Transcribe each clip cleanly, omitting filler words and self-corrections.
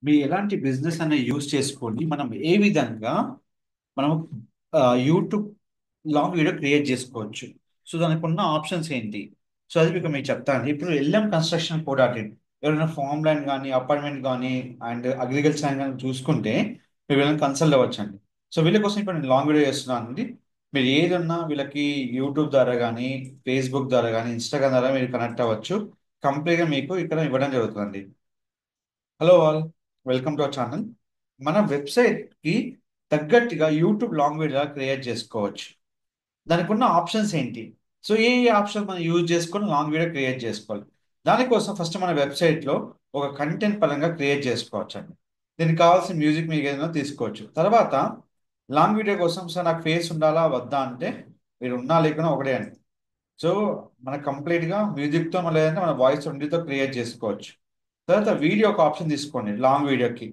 మీ ఎలాంటి బిజినెస్ అనే యూజ్ చేసుకొని మనం ఏ విధంగా మనం యూట్యూబ్ లాంగ్ వీడియో క్రియేట్ చేసుకోవచ్చు. సో దానికి ఉన్న ఆప్షన్స్ ఏంటి? సో అది మీకు చెప్తాను. ఇప్పుడు ఎల్ఎం కన్స్ట్రక్షన్ కూడా ఎవరైనా ఫామ్ ల్యాండ్ కానీ అపార్ట్మెంట్ కానీ అండ్ అగ్రికల్చర్ ల్యాండ్ కానీ చూసుకుంటే మీరు వీళ్ళని కన్సల్ట్ అవ్వచ్చండి. సో వీళ్ళ కోసం ఇప్పుడు నేను లాంగ్ వీడియో చేస్తున్నాను అండి. మీరు ఏదన్నా వీళ్ళకి యూట్యూబ్ ద్వారా కానీ ఫేస్బుక్ ద్వారా కానీ ఇన్స్టాగ్రామ్ ద్వారా మీరు కనెక్ట్ అవ్వచ్చు. కంప్లీట్గా మీకు ఇక్కడ ఇవ్వడం జరుగుతుందండి. Hello all, welcome to our channel. మన వెబ్సైట్కి తగ్గట్టుగా యూట్యూబ్ లాంగ్ వీడియో క్రియేట్ చేసుకోవచ్చు. దానికి ఉన్న ఆప్షన్స్ ఏంటి? సో ఏ ఏ ఆప్షన్ మనం యూజ్ చేసుకొని లాంగ్ వీడియో క్రియేట్ చేసుకోవాలి. దానికోసం ఫస్ట్ మన వెబ్సైట్లో ఒక కంటెంట్ పరంగా క్రియేట్ చేసుకోవచ్చు అండి. దీనికి కావాల్సిన మ్యూజిక్ మీకు ఏదైనా తీసుకోవచ్చు. తర్వాత లాంగ్ వీడియో కోసం సార్ నాకు ఫేస్ ఉండాలా వద్దా అంటే మీరు ఉన్నా లేకున్నా ఒకటే అండి. సో మనకు కంప్లీట్గా మ్యూజిక్తో మళ్ళీ లేదంటే మన వాయిస్ ఉండితో క్రియేట్ చేసుకోవచ్చు. తర్వాత వీడియో ఒక ఆప్షన్ తీసుకోండి. లాంగ్ వీడియోకి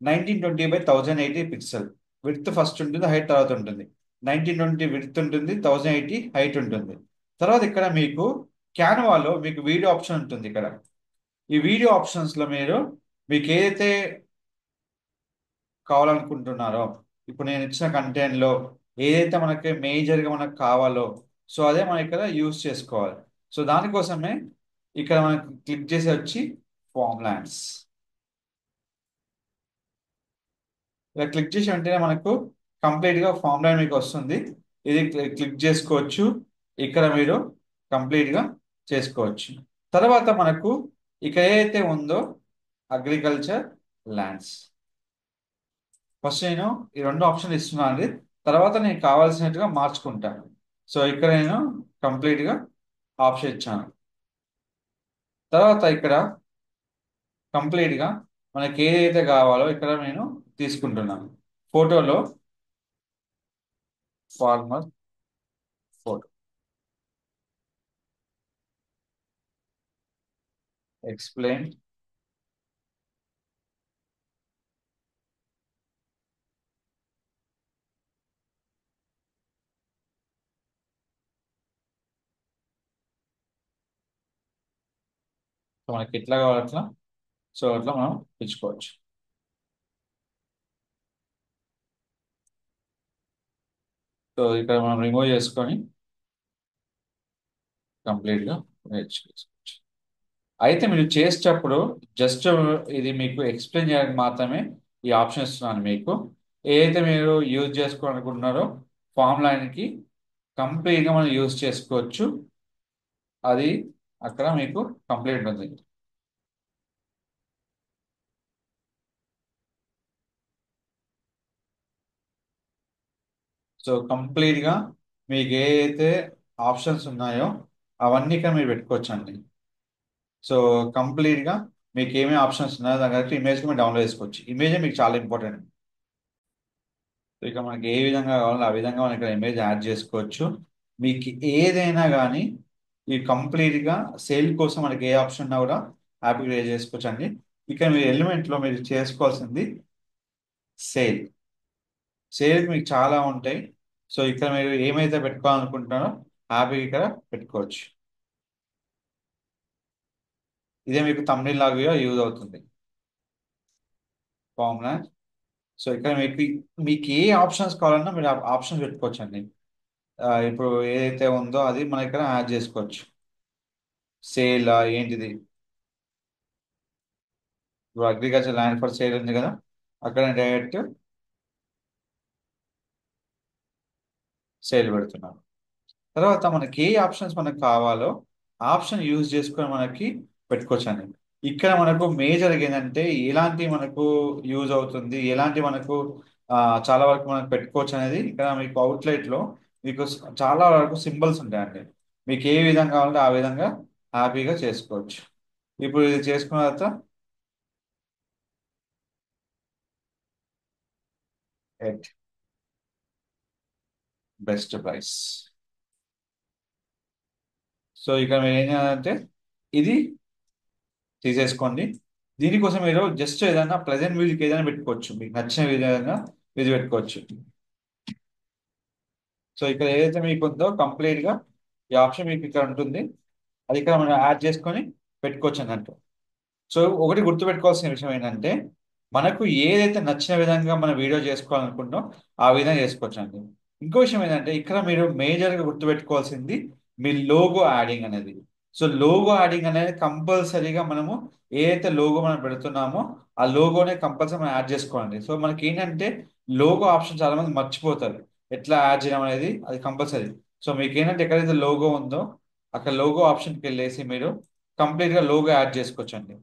1920 by 1080 పిక్సెల్ విడ్త్ ఫస్ట్ ఉంటుంది, హైట్ తర్వాత ఉంటుంది. 1920 విడ్త్ ఉంటుంది, 1080 హైట్ ఉంటుంది. తర్వాత ఇక్కడ మీకు క్యాన్వాలో మీకు వీడియో ఆప్షన్ ఉంటుంది. ఇక్కడ ఈ వీడియో ఆప్షన్స్లో మీకు ఏదైతే కావాలనుకుంటున్నారో, ఇప్పుడు నేను ఇచ్చిన కంటెంట్లో ఏదైతే మనకి మేజర్గా మనకు కావాలో సో అదే మనం ఇక్కడ యూస్ చేసుకోవాలి. సో దానికోసమే ఇక్కడ మనకి క్లిక్ చేసి వచ్చి ఫామ్ ల్యాండ్స్ ఇలా క్లిక్ చేసి వెంటనే మనకు కంప్లీట్గా ఫామ్ ల్యాండ్ మీకు వస్తుంది. ఇది క్లిక్ చేసుకోవచ్చు. ఇక్కడ మీరు కంప్లీట్గా చేసుకోవచ్చు. తర్వాత మనకు ఇక్కడ ఏదైతే ఉందో అగ్రికల్చర్ ల్యాండ్స్, ఫస్ట్ నేను ఈ రెండు ఆప్షన్ ఇస్తున్నాను అండి. తర్వాత నేను కావాల్సినట్టుగా మార్చుకుంటాను. సో ఇక్కడ నేను కంప్లీట్గా ఆప్షన్ ఇచ్చాను. తర్వాత ఇక్కడ కంప్లీట్గా మనకి ఏదైతే కావాలో ఇక్కడ నేను తీసుకుంటున్నాను. ఫోటోలో ఫార్మర్ ఫోటో ఎక్స్ప్లెయిన్ సో మనకి ఎట్లా కావాలి అట్లా, సో అట్లా మనం ఇచ్చుకోవచ్చు. సో ఇక్కడ మనం రిమూవ్ చేసుకొని కంప్లీట్గా నేర్చుకోవచ్చు. అయితే మీరు చేసేటప్పుడు జస్ట్ ఇది మీకు ఎక్స్ప్లెయిన్ చేయడానికి మాత్రమే ఈ ఆప్షన్ ఇస్తున్నాను మీకు. ఏదైతే మీరు యూజ్ చేసుకోవాలనుకుంటున్నారో ఫామ్ లైన్కి కంప్లీట్గా మనం యూజ్ చేసుకోవచ్చు. అది అక్కడ మీకు కంప్లీట్ ఉంటుంది. సో కంప్లీట్గా మీకు ఏ అయితే ఆప్షన్స్ ఉన్నాయో అవన్నీ ఇక్కడ మీరు పెట్టుకోవచ్చండి. సో కంప్లీట్గా మీకు ఏమేమి ఆప్షన్స్ ఉన్నాయో దాని కరెక్ట్ ఇమేజ్ మీరు డౌన్లోడ్ చేసుకోవచ్చు. ఇమేజే మీకు చాలా ఇంపార్టెంట్. సో ఇక మనకి ఏ విధంగా కావాలో ఆ విధంగా మనం ఇక్కడ ఇమేజ్ యాడ్ చేసుకోవచ్చు. మీకు ఏదైనా కానీ ఈ కంప్లీట్గా సేల్ కోసం మనకి ఏ ఆప్షన్ ఉన్నా కూడా హ్యాపీగా క్రియేట్ చేసుకోవచ్చు అండి. ఇక్కడ మీరు ఎలిమెంట్లో మీరు చేసుకోవాల్సింది సేల్. సేల్ మీకు చాలా ఉంటాయి. సో ఇక్కడ మీరు ఏమైతే పెట్టుకోవాలనుకుంటున్నారో హ్యాపీగా ఇక్కడ పెట్టుకోవచ్చు. ఇదే మీకు తమిళ లాగా యూజ్ అవుతుంది ఫార్ములా. సో ఇక్కడ మీకు మీకు ఏ ఆప్షన్స్ కావాలన్నా మీరు ఆప్షన్స్ పెట్టుకోవచ్చు అండి. ఇప్పుడు ఏదైతే ఉందో అది మనం ఇక్కడ యాడ్ చేసుకోవచ్చు. సేల్ ఏంటిది, ఇప్పుడు అగ్రికల్చర్ ల్యాండ్ ఫర్ సేల్ ఉంది కదా, అక్కడ డైరెక్ట్ సేల్ పెడుతున్నాను. తర్వాత మనకి ఏ ఆప్షన్స్ మనకు కావాలో ఆప్షన్ యూజ్ చేసుకొని మనకి పెట్టుకోవచ్చు అండి. ఇక్కడ మనకు మేజర్ ఏంటంటే ఎలాంటి మనకు యూజ్ అవుతుంది, ఎలాంటి మనకు ఆ, చాలా వరకు మనకు పెట్టుకోవచ్చు అనేది ఇక్కడ మీకు అవుట్లెట్లో మీకు చాలా వరకు సింబల్స్ ఉంటాయండి. మీకు ఏ విధంగా కావాలంటే ఆ విధంగా హ్యాపీగా చేసుకోవచ్చు. ఇప్పుడు ఇది చేసుకున్న తర్వాత ఎట్ బెస్ట్ ప్రైస్. సో ఇక్కడ మీరు ఏం చేయాలంటే ఇది తీసేసుకోండి. దీనికోసం మీరు జస్ట్ ఏదైనా ప్లెజెంట్ మ్యూజిక్ ఏదైనా పెట్టుకోవచ్చు, మీకు నచ్చిన విధంగా ఇది పెట్టుకోవచ్చు. సో ఇక్కడ ఏదైతే మీకు ఉందో కంప్లీట్గా ఈ ఆప్షన్ మీకు ఇక్కడ ఉంటుంది. అది ఇక్కడ మనం యాడ్ చేసుకొని పెట్టుకోవచ్చు అన్నట్టు. సో ఒకటి గుర్తుపెట్టుకోవాల్సిన విషయం ఏంటంటే మనకు ఏదైతే నచ్చిన విధంగా మన వీడియో చేసుకోవాలనుకుంటామో ఆ విధంగా చేసుకోవచ్చు అండి. ఇంకో విషయం ఏంటంటే ఇక్కడ మీరు మేజర్గా గుర్తుపెట్టుకోవాల్సింది మీ లోగో యాడింగ్ అనేది. సో లోగో యాడింగ్ అనేది కంపల్సరీగా మనము ఏదైతే లోగో మనం పెడుతున్నామో ఆ లోగోనే కంపల్సరీ మనం యాడ్ చేసుకోవాలండి. సో మనకి ఏంటంటే లోగో ఆప్షన్ చాలా మంది మర్చిపోతారు ఎట్లా యాడ్ చేయడం అనేది, అది కంపల్సరీ. సో మీకు ఏంటంటే ఎక్కడైతే లోగో ఉందో అక్కడ లోగో ఆప్షన్కి వెళ్ళేసి మీరు కంప్లీట్గా లోగో యాడ్ చేసుకోవచ్చు అండి.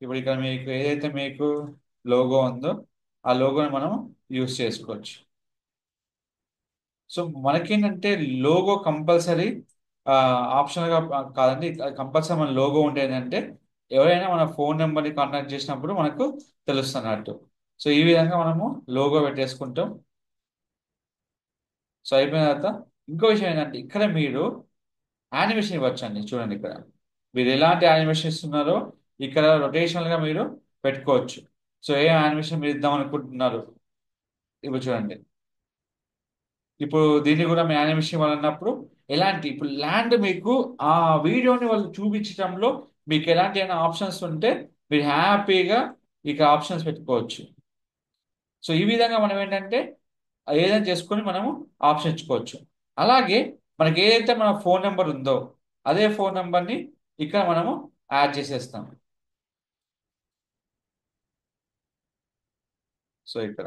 ఇప్పుడు ఇక్కడ మీకు ఏదైతే మీకు లోగో ఉందో ఆ లోగోని మనం యూస్ చేసుకోవచ్చు. సో మనకేంటంటే లోగో కంపల్సరీ ఆప్షనల్గా కాదండి, కంపల్సరీ మన లోగో ఉంటే ఏంటంటే ఎవరైనా మన ఫోన్ నెంబర్ని కాంటాక్ట్ చేసినప్పుడు మనకు తెలుస్తున్నట్టు. సో ఈ విధంగా మనము లోగో పెట్టేసుకుంటాం. సో అయిపోయిన తర్వాత ఇంకో విషయం ఏంటంటే ఇక్కడ మీరు యానిమేషన్ ఇవ్వచ్చండి. చూడండి ఇక్కడ మీరు ఎలాంటి యానిమేషన్ ఇస్తున్నారో ఇక్కడ రొటేషనల్గా మీరు పెట్టుకోవచ్చు. సో ఏ యానిమేషన్ మీరు ఇద్దాం అనుకుంటున్నారు ఇప్పుడు చూడండి. ఇప్పుడు దీన్ని కూడా మీ యానిమేషన్ ఇవ్వాలన్నప్పుడు ఎలాంటి ఇప్పుడు ల్యాండ్ మీకు ఆ వీడియోని వాళ్ళు చూపించడంలో మీకు ఎలాంటి అయినా ఆప్షన్స్ ఉంటే మీరు హ్యాపీగా ఇక ఆప్షన్స్ పెట్టుకోవచ్చు. సో ఈ విధంగా మనం ఏంటంటే ఏదైనా చేసుకొని మనము ఆప్షన్ ఇచ్చుకోవచ్చు. అలాగే మనకి ఏదైతే మన ఫోన్ నెంబర్ ఉందో అదే ఫోన్ నెంబర్ని ఇక్కడ మనము యాడ్ చేసేస్తాం. సో ఇక్కడ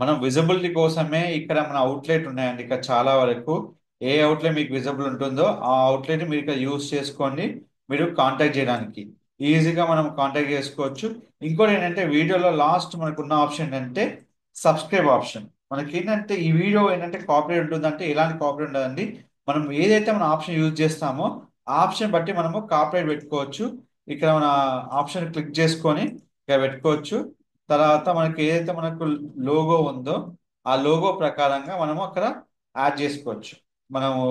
మనం విజిబిలిటీ కోసమే ఇక్కడ మన అవుట్లెట్ ఉన్నాయండి. ఇక్కడ చాలా వరకు ఏ అవుట్లెట్ మీకు విజిబుల్ ఉంటుందో ఆ అవుట్లెట్ మీరు ఇక్కడ యూస్ చేసుకోండి. మీరు కాంటాక్ట్ చేయడానికి ఈజీగా మనం కాంటాక్ట్ చేసుకోవచ్చు. ఇంకోటి ఏంటంటే వీడియోలో లాస్ట్ మనకు ఉన్న ఆప్షన్ ఏంటంటే సబ్స్క్రైబ్ ఆప్షన్. మనకి ఏంటంటే ఈ వీడియో ఏంటంటే కాపీరైట్ ఉంటుందంటే ఎలాంటి కాపీరైట్ ఉండదండి. మనం ఏదైతే మన ఆప్షన్ యూజ్ చేస్తామో ఆ ఆప్షన్ బట్టి మనము కాపీరైట్ పెట్టుకోవచ్చు. ఇక్కడ మన ఆప్షన్ క్లిక్ చేసుకొని ఇక్కడ పెట్టుకోవచ్చు. తర్వాత మనకి ఏదైతే మనకు లోగో ఉందో ఆ లోగో ప్రకారంగా మనము అక్కడ యాడ్ చేసుకోవచ్చు. మనము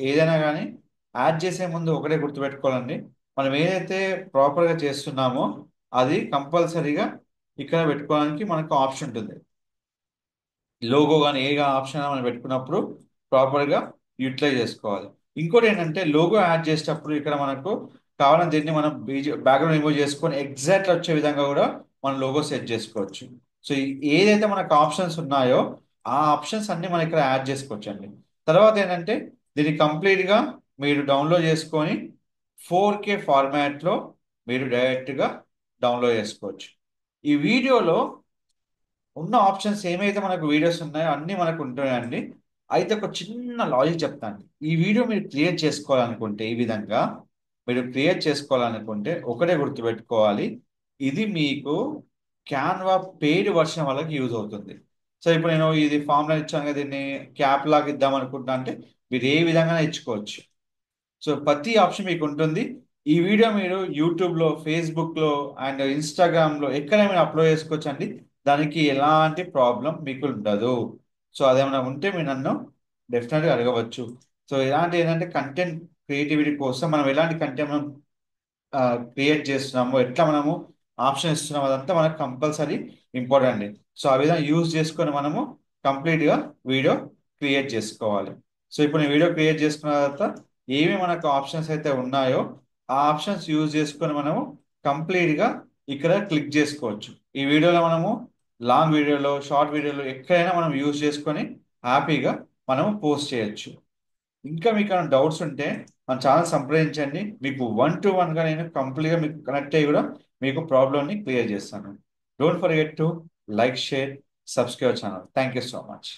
ఏదైనా కానీ యాడ్ చేసే ముందు ఒకటే గుర్తుపెట్టుకోవాలండి, మనం ఏదైతే ప్రాపర్గా చేస్తున్నామో అది కంపల్సరీగా ఇక్కడ పెట్టుకోవడానికి మనకు ఆప్షన్ ఉంటుంది. లోగో కానీ ఏ ఆప్షన్ మనం పెట్టుకున్నప్పుడు ప్రాపర్గా యూటిలైజ్ చేసుకోవాలి. ఇంకోటి ఏంటంటే లోగో యాడ్ చేసేటప్పుడు ఇక్కడ మనకు కావాలని దీన్ని మనం బ్యాక్గ్రౌండ్ రిమూవ్ చేసుకొని ఎగ్జాక్ట్ వచ్చే విధంగా కూడా మనం లోగో సెట్ చేసుకోవచ్చు. సో ఏదైతే మనకు ఆప్షన్స్ ఉన్నాయో ఆ ఆప్షన్స్ అన్ని మనం ఇక్కడ యాడ్ చేసుకోవచ్చు అండి. తర్వాత ఏంటంటే దీన్ని కంప్లీట్గా మీరు డౌన్లోడ్ చేసుకొని 4K ఫార్మాట్లో మీరు డైరెక్ట్గా డౌన్లోడ్ చేసుకోవచ్చు. ఈ వీడియోలో ఉన్న ఆప్షన్స్ ఏమైతే మనకు వీడియోస్ ఉన్నాయో అన్నీ మనకు ఉంటాయండి. అయితే ఒక చిన్న లాజిక్ చెప్తాను. ఈ వీడియో మీరు క్రియేట్ చేసుకోవాలనుకుంటే ఈ విధంగా మీరు క్రియేట్ చేసుకోవాలనుకుంటే ఒకటే గుర్తుపెట్టుకోవాలి, ఇది మీకు క్యాన్వా పెయిడ్ వర్షన్ వాళ్ళకి యూజ్ అవుతుంది. సో ఇప్పుడు నేను ఇది ఫామ్లో ఇచ్చాను కదా, దీన్ని క్యాప్ లాగా ఇద్దాం అనుకుంటున్నా అంటే మీరు ఏ విధంగా ఇచ్చుకోవచ్చు. సో ప్రతి ఆప్షన్ మీకు ఉంటుంది. ఈ వీడియో మీరు యూట్యూబ్లో, ఫేస్బుక్లో అండ్ ఇన్స్టాగ్రామ్లో ఎక్కడైనా అప్లోడ్ చేసుకోవచ్చు అండి. దానికి ఎలాంటి ప్రాబ్లం మీకు ఉండదు. సో అదేమైనా ఉంటే మీరు నన్ను డెఫినెట్గా అడగవచ్చు. సో ఇలాంటి ఏంటంటే కంటెంట్ క్రియేటివిటీ కోసం మనం ఎలాంటి కంటెంట్ మనం క్రియేట్ చేస్తున్నాము, ఎట్లా మనము ఆప్షన్ ఇస్తున్నాము, అదంతా మనకు కంపల్సరీ ఇంపార్టెంట్. సో ఆ విధంగా యూజ్ చేసుకొని మనము కంప్లీట్గా వీడియో క్రియేట్ చేసుకోవాలి. సో ఇప్పుడు నేను వీడియో క్రియేట్ చేసుకున్న తర్వాత ఏమి మనకు ఆప్షన్స్ అయితే ఉన్నాయో ఆ ఆప్షన్స్ యూజ్ చేసుకొని మనము కంప్లీట్గా ఇక్కడ క్లిక్ చేసుకోవచ్చు. ఈ వీడియోలో మనము లాంగ్ వీడియోలో, షార్ట్ వీడియోలో ఎక్కడైనా మనం యూజ్ చేసుకొని హ్యాపీగా మనము పోస్ట్ చేయొచ్చు. ఇంకా మీకు ఏమైనా డౌట్స్ ఉంటే మన ఛానల్ సంప్రదించండి. మీకు 1-to-1గా నేను కంప్లీట్గా మీకు కనెక్ట్ అయ్యి కూడా మీకు ప్రాబ్లమ్ని క్లియర్ చేస్తాను. Don't forget to like, share, subscribe channel. Thank you so much.